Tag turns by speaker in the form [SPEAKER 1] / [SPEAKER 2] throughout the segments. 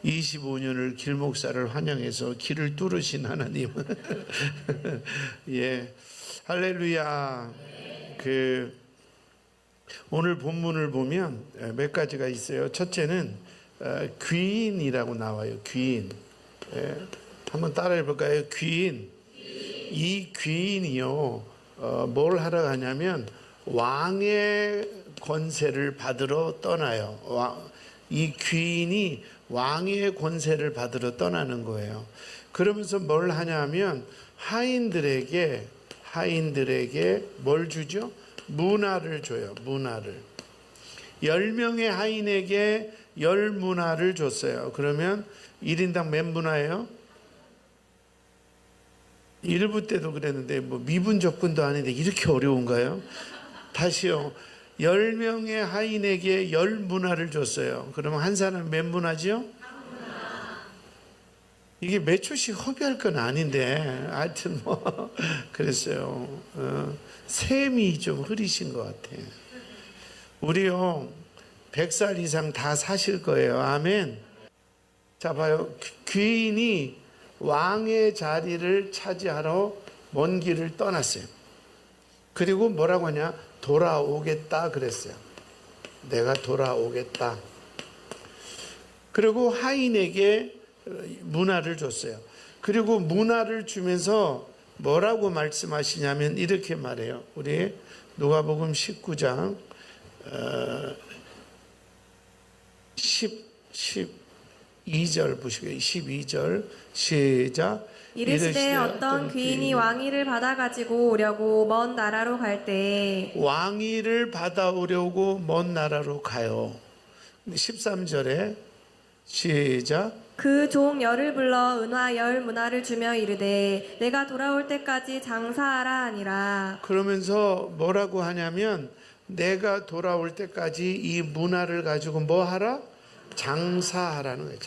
[SPEAKER 1] 25년을 길 목사를 환영해서 길을 뚫으신 하나님. 예, 할렐루야. 오늘 본문을 보면 몇 가지가 있어요. 첫째는 귀인이라고 나와요. 귀인. 예, 한번 따라해 볼까요? 귀인. 이 귀인이요, 뭘 하러 가냐면 왕의 권세를 받으러 떠나요. 이 귀인이 왕의 권세를 받으러 떠나는 거예요. 그러면서 뭘 하냐면 하인들에게 뭘 주죠? 문화를 줘요. 문화를. 10명의 하인에게 10문화를 줬어요. 그러면 1인당 몇 문화예요? 일부 때도 그랬는데 뭐 미분 접근도 아닌데 이렇게 어려운가요? 다시요. 10명의 하인에게 10문화를 줬어요. 그러면 한 사람 몇 문화지요? 이게 몇 초씩 허비할 건 아닌데 하여튼 뭐 그랬어요. 셈이 좀 흐리신 것 같아요. 우리요 100살 이상 다 사실 거예요. 아멘. 자 봐요. 귀인이 왕의 자리를 차지하러 먼 길을 떠났어요. 그리고 뭐라고 하냐? 돌아오겠다 그랬어요. 내가 돌아오겠다. 그리고 하인에게 문화를 줬어요. 그리고 문화를 주면서 뭐라고 말씀하시냐면 이렇게 말해요. 우리 누가복음 19장 12절 보시고요. 12절 시작.
[SPEAKER 2] 이르시되 어떤 귀인이 왕위를 받아가지고 오려고 먼 나라로 갈 때에
[SPEAKER 1] 왕위를 받아오려고 먼 나라로 가요. 13절에 시작.
[SPEAKER 2] 그 종 열을 불러 은화 10문화를 주며 이르되 내가 돌아올 때까지 장사하라 하니라.
[SPEAKER 1] 그러면서 뭐라고 하냐면 내가 돌아올 때까지 이 문화를 가지고 뭐 하라? 장사하라는 거예요.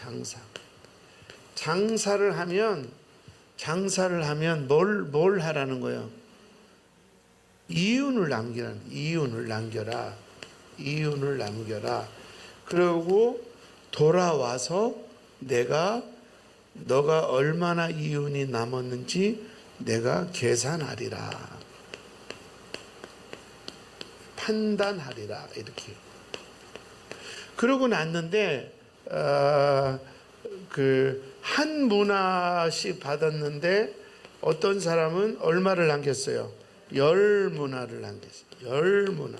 [SPEAKER 1] 장사를 하면 뭘 하라는 거예요? 이윤을 남겨라. 그리고 돌아와서 너가 얼마나 이윤이 남았는지 내가 계산하리라. 판단하리라. 이렇게. 그러고 났는데 한 문화씩 받았는데 어떤 사람은 얼마를 남겼어요? 10문화를 남겼어요. 10문화.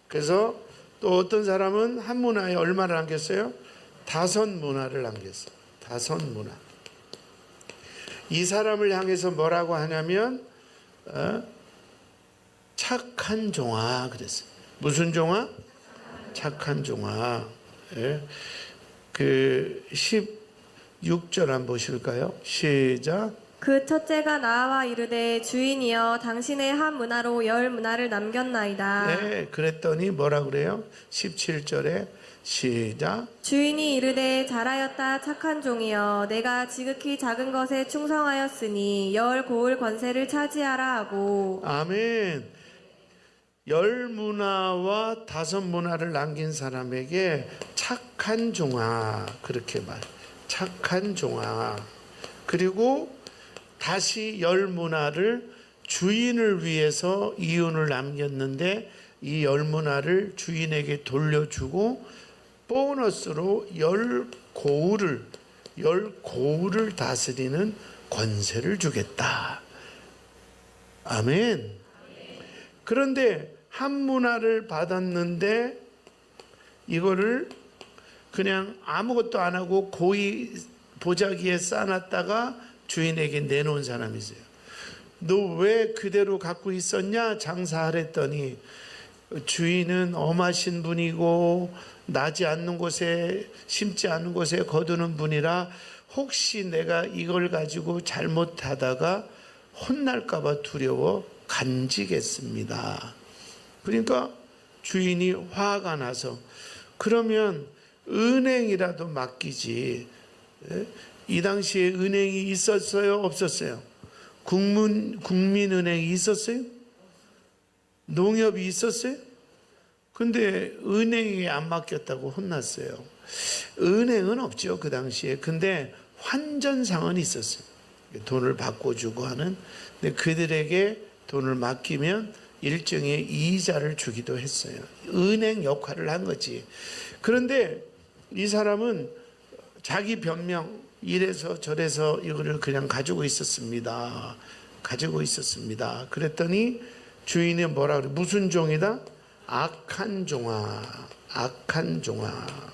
[SPEAKER 1] 그래서 또 어떤 사람은 한 문화에 얼마를 남겼어요? 5문화를 남겼어요. 5문화. 이 사람을 향해서 뭐라고 하냐면 착한 종아 그랬어요. 무슨 종아? 착한 종아. 예. 16절 한번 보실까요? 시작.
[SPEAKER 2] 그 첫째가 나와 이르되 주인이여 당신의 한 문화로 10문화를 남겼나이다.
[SPEAKER 1] 네, 그랬더니 뭐라 그래요? 17절에 시작.
[SPEAKER 2] 주인이 이르되 잘하였다 착한 종이여 내가 지극히 작은 것에 충성하였으니 10 고을 권세를 차지하라 하고.
[SPEAKER 1] 아멘. 10문화와 5문화를 남긴 사람에게 착한 종아 그렇게 말. 착한 종아. 그리고 다시 10문화를 주인을 위해서 이윤을 남겼는데 이 10문화를 주인에게 돌려주고 보너스로 10고을을 다스리는 권세를 주겠다. 아멘. 그런데 한 문화를 받았는데 이거를 그냥 아무것도 안 하고 고이 보자기에 싸놨다가 주인에게 내놓은 사람이 있어요. 너 왜 그대로 갖고 있었냐? 장사하랬더니 주인은 엄하신 분이고 나지 않는 곳에 심지 않은 곳에 거두는 분이라 혹시 내가 이걸 가지고 잘못하다가 혼날까 봐 두려워 간직했습니다. 그러니까 주인이 화가 나서 그러면 은행이라도 맡기지. 이 당시에 은행이 있었어요? 없었어요? 국민은행이 있었어요? 농협이 있었어요? 근데 은행에 안 맡겼다고 혼났어요. 은행은 없죠, 그 당시에. 근데 환전상은 있었어요. 돈을 바꿔주고 하는. 근데 그들에게 돈을 맡기면 일정의 이자를 주기도 했어요. 은행 역할을 한 거지. 그런데 이 사람은 자기 변명, 이래서 저래서 이거를 그냥 가지고 있었습니다. 가지고 있었습니다. 그랬더니 주인이 뭐라 그래? 무슨 종이다? 악한 종아, 악한 종아.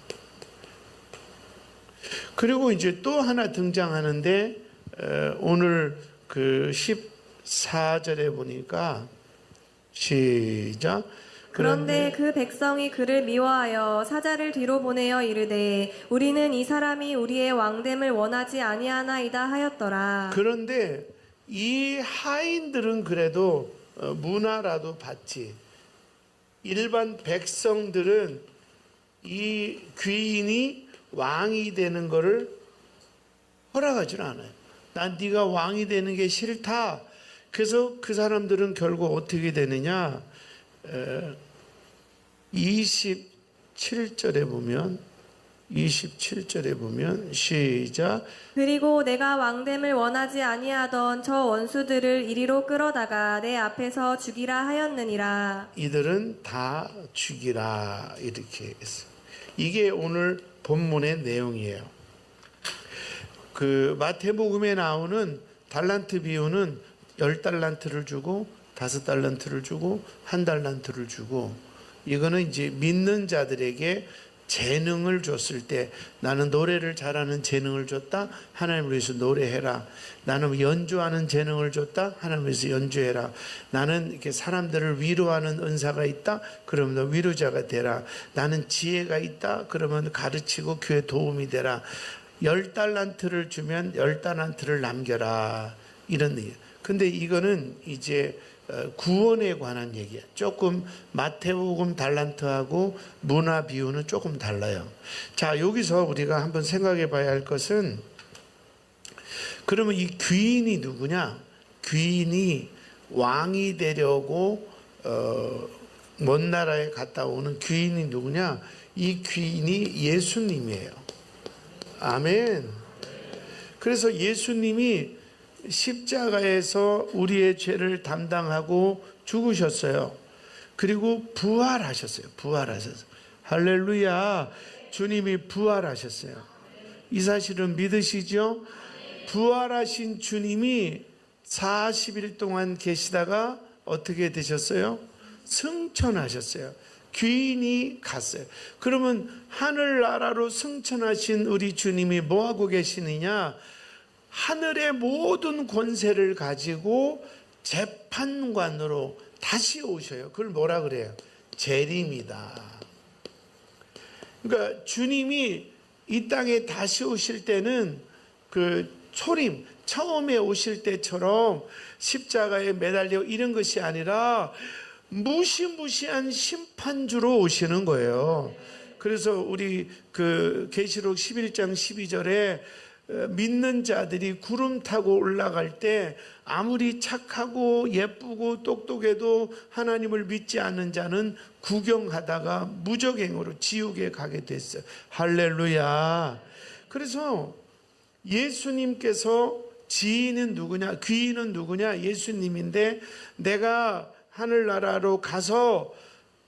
[SPEAKER 1] 그리고 이제 또 하나 등장하는데 오늘 그 14절에 보니까 시작.
[SPEAKER 2] 그런데 그 백성이 그를 미워하여 사자를 뒤로 보내어 이르되 우리는 이 사람이 우리의 왕됨을 원하지 아니하나이다 하였더라.
[SPEAKER 1] 그런데 이 하인들은 그래도 문화라도 받지. 일반 백성들은 이 귀인이 왕이 되는 것을 허락하지 않아요. 난 네가 왕이 되는 게 싫다. 그래서 그 사람들은 결국 어떻게 되느냐? 27절에 보면 시작.
[SPEAKER 2] 그리고 내가 왕됨을 원하지 아니하던 저 원수들을 이리로 끌어다가 내 앞에서 죽이라 하였느니라.
[SPEAKER 1] 이들은 다 죽이라 이렇게 했어요. 이게 오늘 본문의 내용이에요. 그 마태복음에 나오는 달란트 비유는 10달란트를 주고 5달란트를 주고 1달란트를 주고, 이거는 이제 믿는 자들에게 재능을 줬을 때, 나는 노래를 잘하는 재능을 줬다. 하나님을 위해서 노래해라. 나는 연주하는 재능을 줬다. 하나님을 위해서 연주해라. 나는 이렇게 사람들을 위로하는 은사가 있다. 그러면 너 위로자가 되라. 나는 지혜가 있다. 그러면 가르치고 교회 도움이 되라. 10달란트를 주면 10달란트를 남겨라. 이런 얘기. 근데 이거는 이제 구원에 관한 얘기야. 조금 마태복음 달란트하고 문화 비유는 조금 달라요. 자, 여기서 우리가 한번 생각해 봐야 할 것은, 그러면 이 귀인이 누구냐? 귀인이 왕이 되려고 먼 나라에 갔다 오는 귀인이 누구냐? 이 귀인이 예수님이에요. 아멘. 그래서 예수님이 십자가에서 우리의 죄를 담당하고 죽으셨어요. 그리고 부활하셨어요. 부활하셨어요. 할렐루야. 주님이 부활하셨어요. 이 사실은 믿으시죠? 부활하신 주님이 40일 동안 계시다가 어떻게 되셨어요? 승천하셨어요. 귀인이 갔어요. 그러면 하늘나라로 승천하신 우리 주님이 뭐하고 계시느냐? 하늘의 모든 권세를 가지고 재판관으로 다시 오셔요. 그걸 뭐라 그래요? 재림이다. 그러니까 주님이 이 땅에 다시 오실 때는 그 초림, 처음에 오실 때처럼 십자가에 매달려 이런 것이 아니라 무시무시한 심판주로 오시는 거예요. 그래서 우리 그 계시록 11장 12절에 믿는 자들이 구름 타고 올라갈 때 아무리 착하고 예쁘고 똑똑해도 하나님을 믿지 않는 자는 구경하다가 무적행으로 지옥에 가게 됐어요. 할렐루야. 그래서 예수님께서 지인은 누구냐? 귀인은 누구냐? 예수님인데, 내가 하늘나라로 가서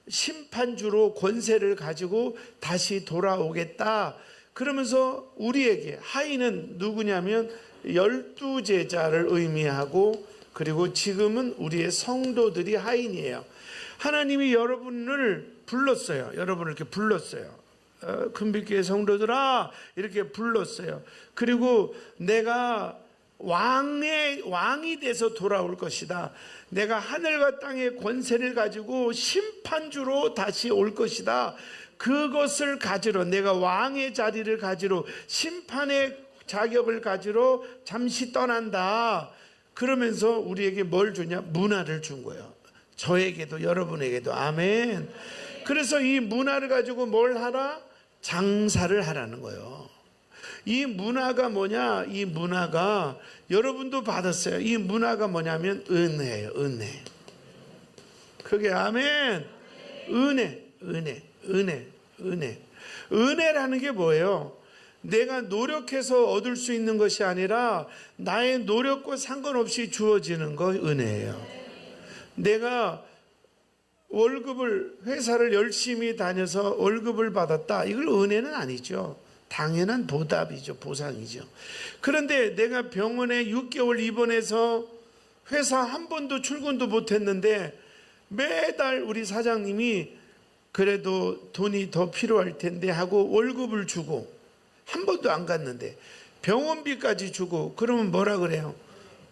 [SPEAKER 1] 심판주로 권세를 가지고 다시 돌아오겠다. 그러면서 우리에게, 하인은 누구냐면 12제자를 의미하고, 그리고 지금은 우리의 성도들이 하인이에요. 하나님이 여러분을 불렀어요. 여러분을 이렇게 불렀어요. 금빛교회 성도들아 이렇게 불렀어요. 그리고 내가 왕이 돼서 돌아올 것이다. 내가 하늘과 땅의 권세를 가지고 심판주로 다시 올 것이다. 그것을 가지러, 내가 왕의 자리를 가지러, 심판의 자격을 가지러 잠시 떠난다. 그러면서 우리에게 뭘 주냐? 문화를 준 거예요. 저에게도 여러분에게도. 아멘. 그래서 이 문화를 가지고 뭘 하라? 장사를 하라는 거예요. 이 문화가 뭐냐? 이 문화가 여러분도 받았어요. 이 문화가 뭐냐면 은혜예요. 은혜. 그게 아멘. 은혜. 은혜라는 게 뭐예요? 내가 노력해서 얻을 수 있는 것이 아니라 나의 노력과 상관없이 주어지는 거 은혜예요. 내가 회사를 열심히 다녀서 월급을 받았다. 이걸 은혜는 아니죠. 당연한 보답이죠. 보상이죠. 그런데 내가 병원에 6개월 입원해서 회사 한 번도 출근도 못했는데 매달 우리 사장님이 그래도 돈이 더 필요할 텐데 하고 월급을 주고 한 번도 안 갔는데 병원비까지 주고 그러면 뭐라 그래요?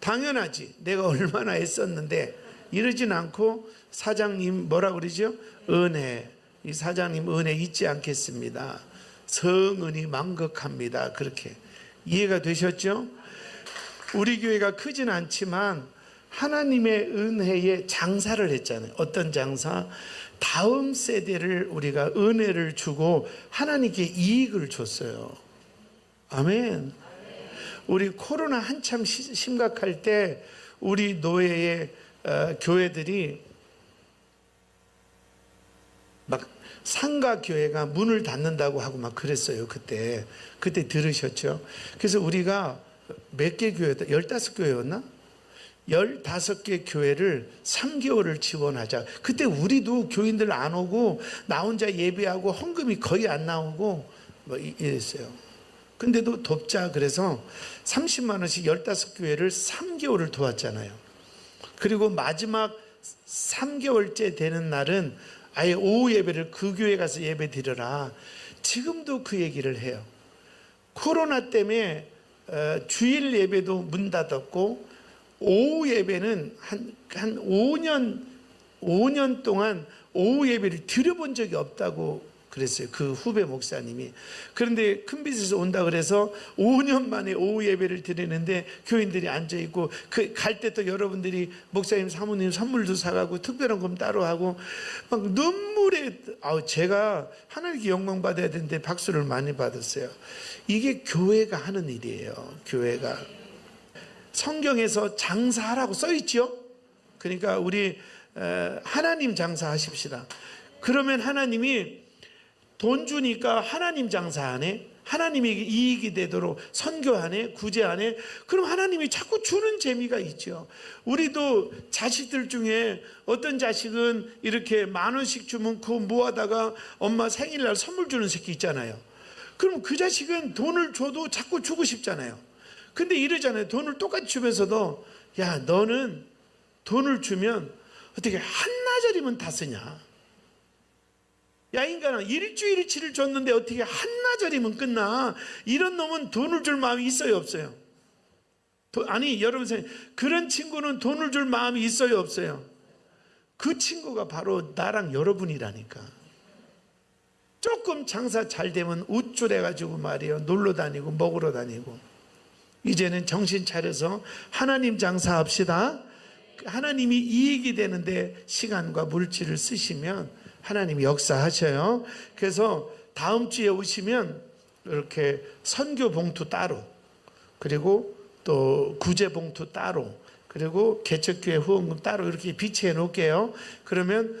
[SPEAKER 1] 당연하지. 내가 얼마나 애썼는데 이러진 않고 사장님 뭐라 그러죠? 은혜. 이 사장님 은혜 잊지 않겠습니다. 성은이 만극합니다. 그렇게 이해가 되셨죠? 우리 교회가 크진 않지만 하나님의 은혜에 장사를 했잖아요. 어떤 장사? 다음 세대를 우리가 은혜를 주고 하나님께 이익을 줬어요. 아멘. 우리 코로나 한참 심각할 때 우리 노예의 교회들이 막 상가 교회가 문을 닫는다고 하고 막 그랬어요. 그때 들으셨죠? 그래서 우리가 몇 개 교회였다? 15교회였나? 15개 교회를 3개월을 지원하자. 그때 우리도 교인들 안 오고 나 혼자 예배하고 헌금이 거의 안 나오고 뭐 이랬어요. 근데도 돕자 그래서 30만 원씩 15교회를 3개월을 도왔잖아요. 그리고 마지막 3개월째 되는 날은 아예 오후 예배를 그 교회 가서 예배 드려라. 지금도 그 얘기를 해요. 코로나 때문에 주일 예배도 문 닫았고 오후 예배는 한 5년 동안 오후 예배를 드려본 적이 없다고 그랬어요. 그 후배 목사님이. 그런데 큰빛에서 온다 그래서 5년 만에 오후 예배를 드리는데 교인들이 앉아있고 갈 때 또 여러분들이 목사님 사모님 선물도 사가고 특별한 금 따로 하고 막 눈물에 제가 하나님께 영광 받아야 되는데 박수를 많이 받았어요. 이게 교회가 하는 일이에요. 교회가. 성경에서 장사하라고 써있죠. 그러니까 우리 하나님 장사하십시다. 그러면 하나님이 돈 주니까 하나님 장사하네, 하나님에게 이익이 되도록 선교하네, 구제하네. 그럼 하나님이 자꾸 주는 재미가 있죠. 우리도 자식들 중에 어떤 자식은 이렇게 10,000원씩 주면 그거 모아다가 엄마 생일날 선물 주는 새끼 있잖아요. 그럼 그 자식은 돈을 줘도 자꾸 주고 싶잖아요. 근데 이러잖아요. 돈을 똑같이 주면서도 야 너는 돈을 주면 어떻게 한나절이면 다 쓰냐. 야 인간아 일주일치를 줬는데 어떻게 한나절이면 끝나. 이런 놈은 돈을 줄 마음이 있어요 없어요? 아니 여러분 그런 친구는 돈을 줄 마음이 있어요 없어요? 그 친구가 바로 나랑 여러분이라니까. 조금 장사 잘 되면 우쭐해가지고 말이에요. 놀러 다니고 먹으러 다니고. 이제는 정신 차려서 하나님 장사합시다. 하나님이 이익이 되는데 시간과 물질을 쓰시면 하나님이 역사하셔요. 그래서 다음 주에 오시면 이렇게 선교 봉투 따로, 그리고 또 구제 봉투 따로, 그리고 개척교회 후원금 따로 이렇게 비치해 놓을게요. 그러면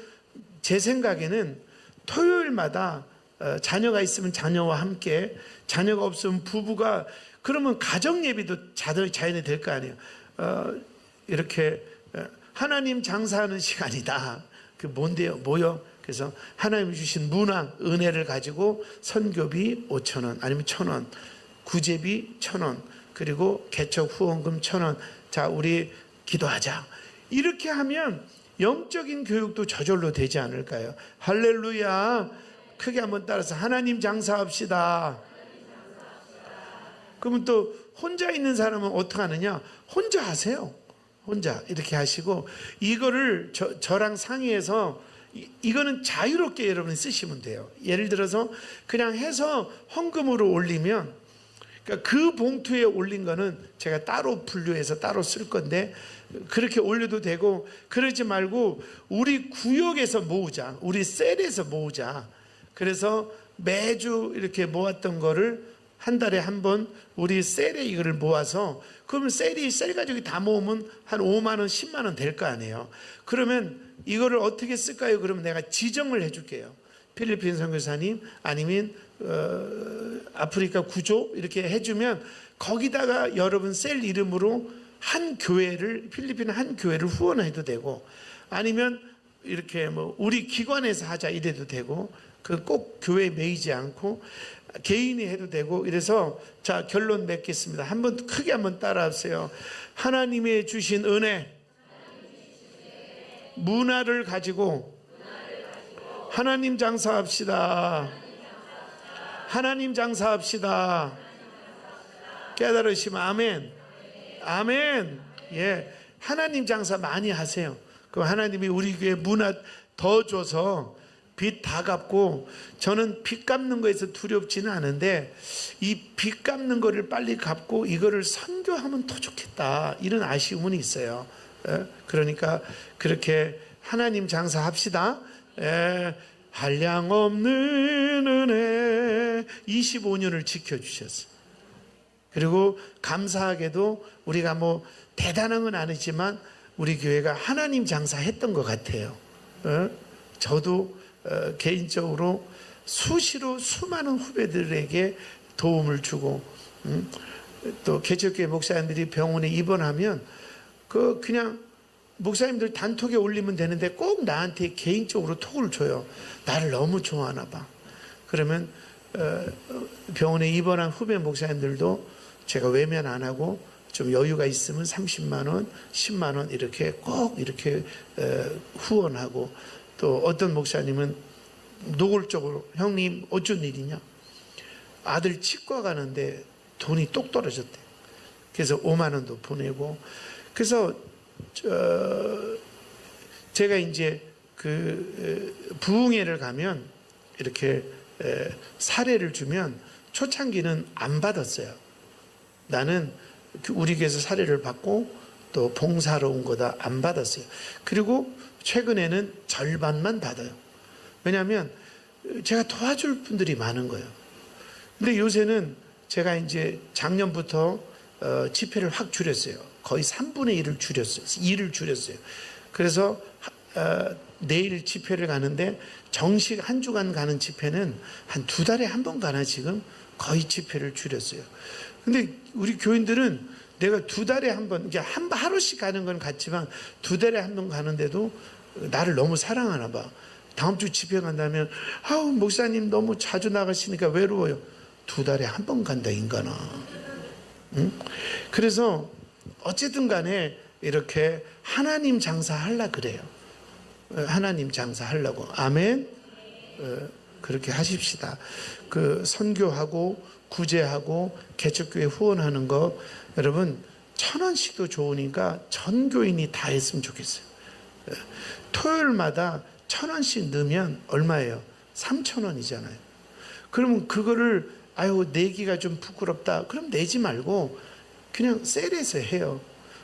[SPEAKER 1] 제 생각에는 토요일마다 자녀가 있으면 자녀와 함께, 자녀가 없으면 부부가, 그러면 가정 예비도 자연히 될 거 아니에요. 이렇게 하나님 장사하는 시간이다. 그 뭔데요? 뭐요? 그래서 하나님이 주신 문화, 은혜를 가지고 선교비 5,000원 아니면 1,000원, 구제비 1,000원, 그리고 개척 후원금 1,000원. 자, 우리 기도하자. 이렇게 하면 영적인 교육도 저절로 되지 않을까요? 할렐루야. 크게 한번 따라서 하나님 장사합시다. 그러면 또 혼자 있는 사람은 어떻게 하느냐? 혼자 하세요. 혼자 이렇게 하시고, 이거를 저랑 상의해서 이거는 자유롭게 여러분이 쓰시면 돼요. 예를 들어서 그냥 해서 헌금으로 올리면, 그러니까 그 봉투에 올린 거는 제가 따로 분류해서 따로 쓸 건데 그렇게 올려도 되고, 그러지 말고 우리 구역에서 모으자, 우리 셀에서 모으자. 그래서 매주 이렇게 모았던 거를 한 달에 한 번 우리 셀에 이거를 모아서, 그러면 셀 가족이 다 모으면 한 5만 원, 10만 원 될 거 아니에요. 그러면 이거를 어떻게 쓸까요? 그러면 내가 지정을 해줄게요. 필리핀 선교사님 아니면 아프리카 구조 이렇게 해주면 거기다가 여러분 셀 이름으로 한 교회를 필리핀 한 교회를 후원해도 되고 아니면 이렇게 뭐 우리 기관에서 하자 이래도 되고 그 꼭 교회에 매이지 않고 개인이 해도 되고 이래서 자 결론 맺겠습니다. 한번 크게 한번 따라하세요. 하나님의 주신 은혜 문화를 가지고 하나님 장사합시다. 하나님 장사합시다. 깨달으시면 아멘. 아멘. 예, 하나님 장사 많이 하세요. 그럼 하나님이 우리 교회 문화 더 줘서 빚 다 갚고 저는 빚 갚는 거에서 두렵지는 않은데 이 빚 갚는 거를 빨리 갚고 이거를 선교하면 더 좋겠다 이런 아쉬움은 있어요. 그러니까 그렇게 하나님 장사합시다. 한량 없는 은혜 25년을 지켜주셨어요. 그리고 감사하게도 우리가 뭐 대단한 건 아니지만 우리 교회가 하나님 장사했던 것 같아요. 저도 개인적으로 수시로 수많은 후배들에게 도움을 주고 또 개척교회 목사님들이 병원에 입원하면 그냥 목사님들 단톡에 올리면 되는데 꼭 나한테 개인적으로 톡을 줘요. 나를 너무 좋아하나 봐. 그러면 병원에 입원한 후배 목사님들도 제가 외면 안 하고 좀 여유가 있으면 30만 원, 10만 원 이렇게 꼭 이렇게 후원하고 또 어떤 목사님은 노골적으로 형님 어쩐 일이냐? 아들 치과 가는데 돈이 똑 떨어졌대. 그래서 5만 원도 보내고 그래서 제가 이제 그 부흥회를 가면 이렇게 사례를 주면 초창기는 안 받았어요. 나는 우리 교회에서 사례를 받고 또 봉사로 온 거다 안 받았어요. 그리고 최근에는 절반만 받아요. 왜냐하면 제가 도와줄 분들이 많은 거예요. 근데 요새는 제가 이제 작년부터 집회를 확 줄였어요. 거의 3분의 1을 줄였어요. 2를 줄였어요. 그래서 내일 집회를 가는데 정식 한 주간 가는 집회는 한 2달에 한 번 가나 지금 거의 집회를 줄였어요. 근데 우리 교인들은 내가 2달에 한 번, 이제 하루씩 가는 건 같지만 2달에 한 번 가는데도 나를 너무 사랑하나 봐. 다음 주 집회 간다면 아우 목사님 너무 자주 나가시니까 외로워요. 2달에 한 번 간다 인간아. 응? 그래서 어쨌든 간에 이렇게 하나님 장사하려 그래요. 하나님 장사하려고. 아멘. 그렇게 하십시다. 그 선교하고 구제하고 개척교회 후원하는 거 여러분 1,000원씩도 좋으니까 전 교인이 다 했으면 좋겠어요. 토요일마다 1,000원씩 넣으면 얼마예요? 3,000원이잖아요. 그러면 그거를 아유 내기가 좀 부끄럽다. 그럼 내지 말고 그냥 셀에서 해요.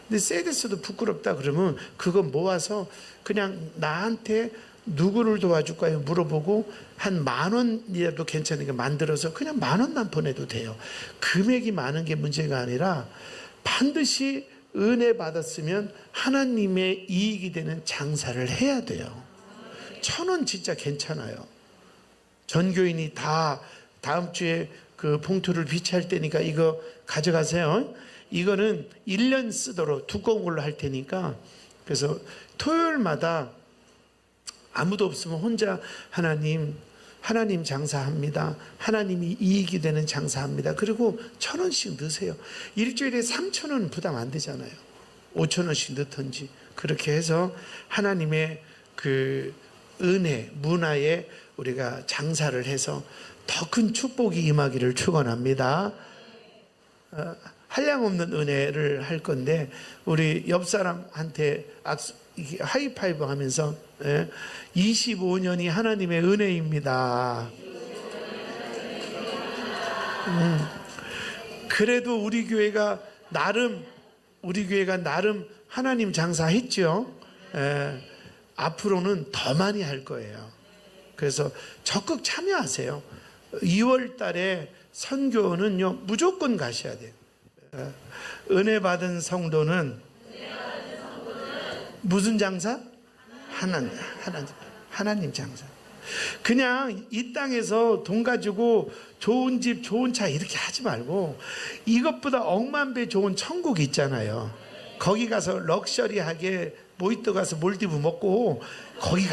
[SPEAKER 1] 근데 셀에서도 부끄럽다 그러면 그거 모아서 그냥 나한테 누구를 도와줄까요? 물어보고 한 10,000원이라도 괜찮으니까 만들어서 그냥 10,000원만 보내도 돼요. 금액이 많은 게 문제가 아니라 반드시 은혜 받았으면 하나님의 이익이 되는 장사를 해야 돼요. 1,000원 진짜 괜찮아요. 전교인이 다 다음 주에 그 봉투를 비치할 때니까 이거 가져가세요. 이거는 1년 쓰도록 두꺼운 걸로 할 테니까 그래서 토요일마다 아무도 없으면 혼자 하나님 장사합니다. 하나님이 이익이 되는 장사합니다. 그리고 1,000원씩 넣으세요. 일주일에 3,000원 부담 안 되잖아요. 5,000원씩 넣든지 그렇게 해서 하나님의 그 은혜, 문화에 우리가 장사를 해서 더 큰 축복이 임하기를 축원합니다. 한량없는 은혜를 할 건데 우리 옆 사람한테 하이파이브 하면서 25년이 하나님의 은혜입니다. 그래도 우리 교회가 나름 하나님 장사했죠. 앞으로는 더 많이 할 거예요. 그래서 적극 참여하세요. 2월 달에 선교는요 무조건 가셔야 돼요. 은혜 받은 성도는 무슨 장사? 하나님 장사. 그냥 이 땅에서 돈 가지고 좋은 집, 좋은 차 이렇게 하지 말고 이것보다 억만 배 좋은 천국이 있잖아요. 거기 가서 럭셔리하게 모히또 가서 몰디브 먹고 거기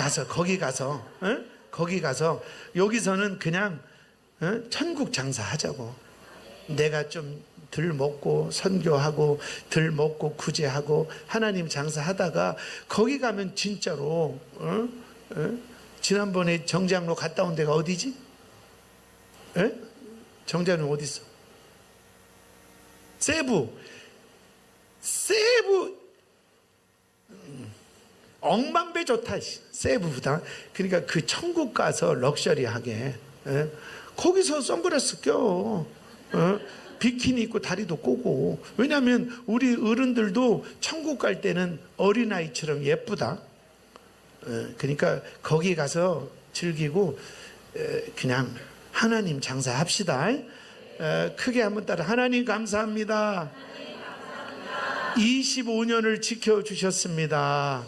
[SPEAKER 1] 가서 여기서는 그냥 천국 장사하자고. 내가 좀 덜 먹고 선교하고 덜 먹고 구제하고 하나님 장사하다가 거기 가면 진짜로 지난번에 정장로 갔다 온 데가 어디지? 정장로 어디 있어? 세부 억만배 좋다. 세부보다. 그러니까 그 천국 가서 럭셔리하게 거기서 선글라스 껴. 비키니 입고 다리도 꼬고. 왜냐하면 우리 어른들도 천국 갈 때는 어린아이처럼 예쁘다. 그러니까 거기 가서 즐기고 그냥 하나님 장사합시다. 크게 한번 따라 하나님 감사합니다. 25년을 지켜주셨습니다.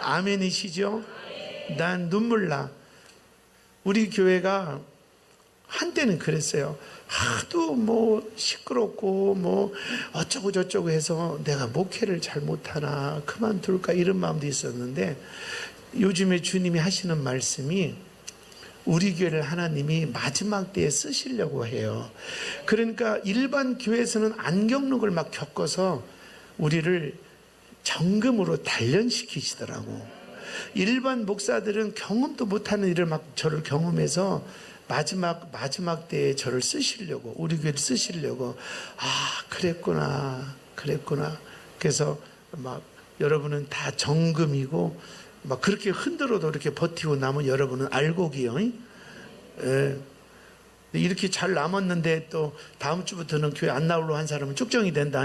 [SPEAKER 1] 아멘이시죠? 난 눈물 나. 우리 교회가 한때는 그랬어요. 하도 뭐 시끄럽고 뭐 어쩌고 저쩌고 해서 내가 목회를 잘 못하나 그만둘까 이런 마음도 있었는데 요즘에 주님이 하시는 말씀이 우리 교회를 하나님이 마지막 때에 쓰시려고 해요. 그러니까 일반 교회에서는 안 겪는 걸 막 겪어서 우리를 정금으로 단련시키시더라고. 일반 목사들은 경험도 못하는 일을 막 저를 경험해서 마지막 때에 저를 쓰시려고, 우리 교회를 쓰시려고. 그랬구나. 그래서 막 여러분은 다 정금이고 막 그렇게 흔들어도 이렇게 버티고 남은 여러분은 알곡이요. 이렇게 잘 남았는데 또 다음 주부터는 교회 안 나오려 한 사람은 쭉정이 된다.